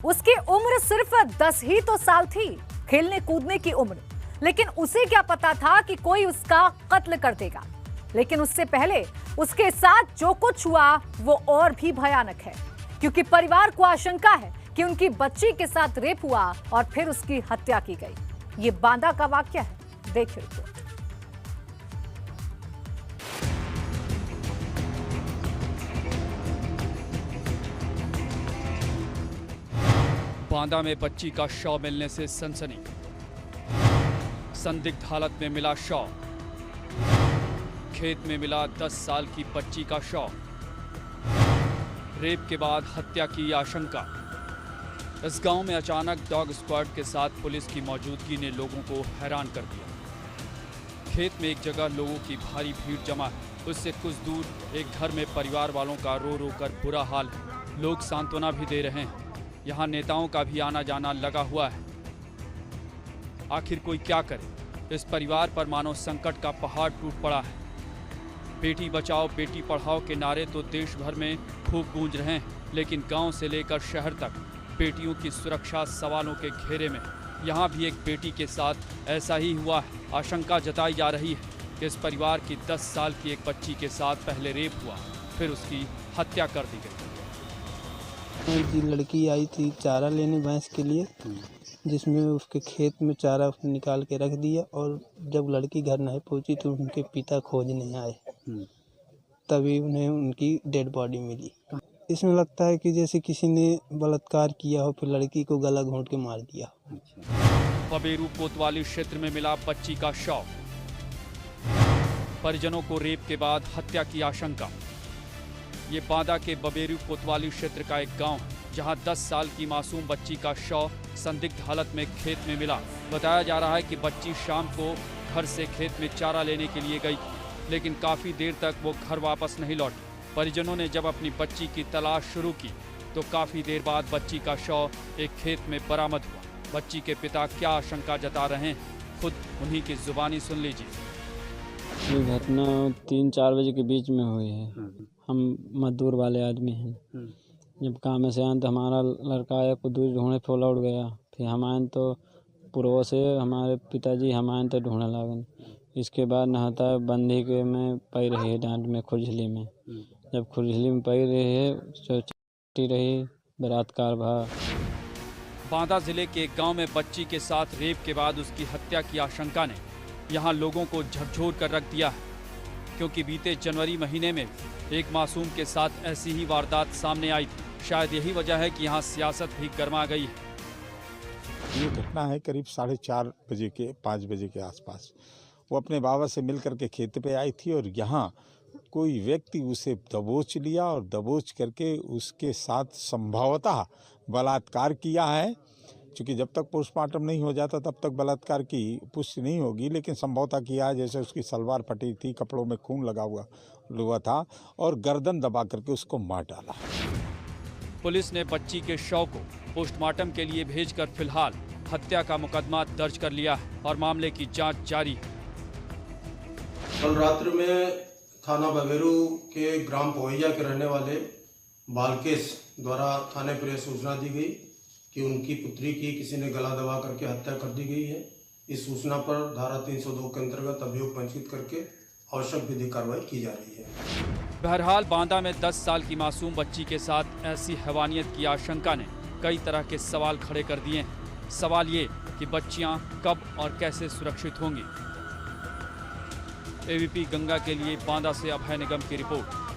उसकी उम्र सिर्फ 10 ही तो साल थी, खेलने कूदने की उम्र। लेकिन उसे क्या पता था कि कोई उसका कत्ल कर देगा। लेकिन उससे पहले उसके साथ जो कुछ हुआ वो और भी भयानक है, क्योंकि परिवार को आशंका है कि उनकी बच्ची के साथ रेप हुआ और फिर उसकी हत्या की गई। ये बांदा का वाकया है, देखिए रिपोर्ट। बांदा में बच्ची का शव मिलने से सनसनी। संदिग्ध हालत में मिला शव। खेत में मिला 10 साल की बच्ची का शव। रेप के बाद हत्या की आशंका। इस गांव में अचानक डॉग स्क्वाड के साथ पुलिस की मौजूदगी ने लोगों को हैरान कर दिया। खेत में एक जगह लोगों की भारी भीड़ जमा है। उससे कुछ दूर एक घर में परिवार वालों का रो रो कर बुरा हाल है। लोग सांत्वना भी दे रहे हैं। यहाँ नेताओं का भी आना जाना लगा हुआ है। आखिर कोई क्या करे? इस परिवार पर मानो संकट का पहाड़ टूट पड़ा है। बेटी बचाओ बेटी पढ़ाओ के नारे तो देश भर में खूब गूंज रहे हैं, लेकिन गांव से लेकर शहर तक बेटियों की सुरक्षा सवालों के घेरे में। यहाँ भी एक बेटी के साथ ऐसा ही हुआ है। आशंका जताई जा रही है कि इस परिवार की 10 साल की एक बच्ची के साथ पहले रेप हुआ, फिर उसकी हत्या कर दी गई। जी लड़की आई थी चारा लेने भैंस के लिए, जिसमें उसके खेत में चारा उसने निकाल के रख दिया, और जब लड़की घर नहीं पहुंची तो उनके पिता खोजने आए, तभी उन्हें उनकी डेड बॉडी मिली। इसमें लगता है कि जैसे किसी ने बलात्कार किया हो, फिर लड़की को गला घोंट के मार दिया। बबेरू कोतवाली क्षेत्र में मिला बच्ची का शव। परिजनों को रेप के बाद हत्या की आशंका। ये बांदा के बबेरू कोतवाली क्षेत्र का एक गांव है, जहां 10 साल की मासूम बच्ची का शव संदिग्ध हालत में खेत में मिला। बताया जा रहा है कि बच्ची शाम को घर से खेत में चारा लेने के लिए गई, लेकिन काफी देर तक वो घर वापस नहीं लौटी। परिजनों ने जब अपनी बच्ची की तलाश शुरू की तो काफी देर बाद बच्ची का शव एक खेत में बरामद हुआ। बच्ची के पिता क्या आशंका जता रहे हैं, खुद उन्हीं की जुबानी सुन लीजिए। ये घटना 3-4 बजे के बीच में हुई है। हम मजदूर वाले आदमी हैं। जब काम से आए तो हमारा लड़का आया, को दूर ढूंढे फूला उड़ गया। फिर हम आए तो पुरवा से हमारे पिताजी हम आए तो ढूंढने लगन। इसके बाद नहाता बंदी के में पई रही है, डांट में खुजली में। जब खुजली में पई रही है चोटी रही, बलात्कार भा। बांदा जिले के एक गांव में बच्ची के साथ रेप के बाद उसकी हत्या की आशंका ने यहां लोगों को झकझोर कर रख दिया है, क्योंकि बीते जनवरी महीने में एक मासूम के साथ ऐसी ही वारदात सामने आई थी। शायद यही वजह है कि यहाँ सियासत भी गर्मा गई है। ये घटना है करीब 4:30 बजे के 5 बजे के आसपास। वो अपने बाबा से मिल करके खेत पे आई थी, और यहाँ कोई व्यक्ति उसे दबोच लिया और दबोच करके उसके साथ संभवतः बलात्कार किया है। क्योंकि जब तक पोस्टमार्टम नहीं हो जाता तब तक बलात्कार की पुष्टि नहीं होगी, लेकिन संभवतः किया है। जैसे उसकी सलवार फटी थी, कपड़ों में खून लगा हुआ था, और गर्दन दबा करके उसको मार डाला। पुलिस ने बच्ची के शव को पोस्टमार्टम के लिए भेजकर फिलहाल हत्या का मुकदमा दर्ज कर लिया है और मामले की जांच जारी है। कल रात्रि में थाना बबेरू के ग्राम पोहैया के रहने वाले बालकेश द्वारा थाने पर सूचना दी गई कि उनकी पुत्री की किसी ने गला दबा करके हत्या कर दी गई है। इस सूचना पर धारा 302 के अंतर्गत अभियोग पंजीकृत करके आवश्यक विधिक कार्रवाई की जा रही है। बहरहाल बांदा में 10 साल की मासूम बच्ची के साथ ऐसी हैवानियत की आशंका ने कई तरह के सवाल खड़े कर दिए हैं। सवाल ये कि बच्चियां कब और कैसे सुरक्षित होंगी। एबीपी गंगा के लिए बांदा से अभय निगम की रिपोर्ट।